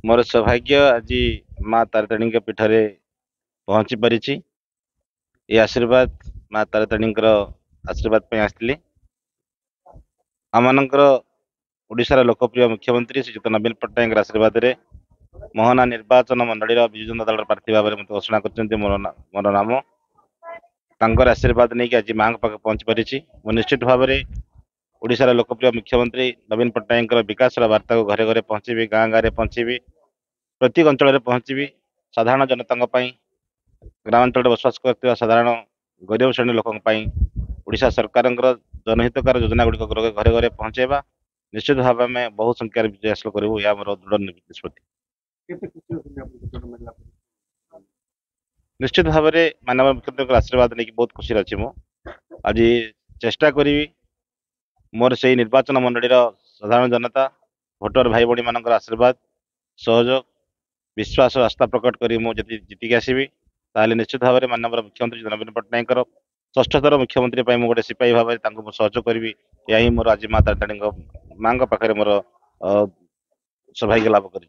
मोर सौभाग्य आज माँ तारताणी पीठरे पहुंची पारिछि। ये आशीर्वाद माँ तारताणी आशीर्वाद पे आसली। आमनकर ओडिशार लोकप्रिय मुख्यमंत्री श्रीजुत नवीन पट्टनायक आशीर्वाद रे मोहना निर्वाचन मंडली विजु जनता दल प्रार्थी भाव में मत घोषणा कर मोर नाम तांकर आशीर्वाद नहीं कि आज माँ पाखे पहुंची पारिछि। निश्चित भाव में ओडिशार लोकप्रिय मुख्यमंत्री नवीन पट्टनायक विकास वार्ता को घरे घरे पहुंची, गाँ गाँव में पहुंची, प्रति अंचल पहुंची, साधारण जनता ग्रामांचल बसवास कर साधारण गरीब श्रेणी लोकों ओडिशा सरकार जनहितकार योजना गुड़िक घरे घरे पहुंचेबा निश्चित भाव में बहुत संख्यार विजय हासिल करूँ या मोर दृढ़ निष्पत्ति। निश्चित भाव में माननीय मुख्यमंत्री आशीर्वाद नहीं बहुत खुशी अच्छी मु आज चेष्टा करी मोर से निर्वाचन मंडली साधारण जनता भोटर भाई भाई मान आशीर्वाद सहयोग विश्वास आस्था प्रकट करी जीतिक आसबि ताले निश्चित भाव में माननीय मुख्यमंत्री नवीन पट्टनायक षष्ठ थर मुख्यमंत्री गोटे सिपाही भाव में सहयोग करी या मोर आज माँ तारताणी माँ पाखे मोर सौभाग्य लाभ करी।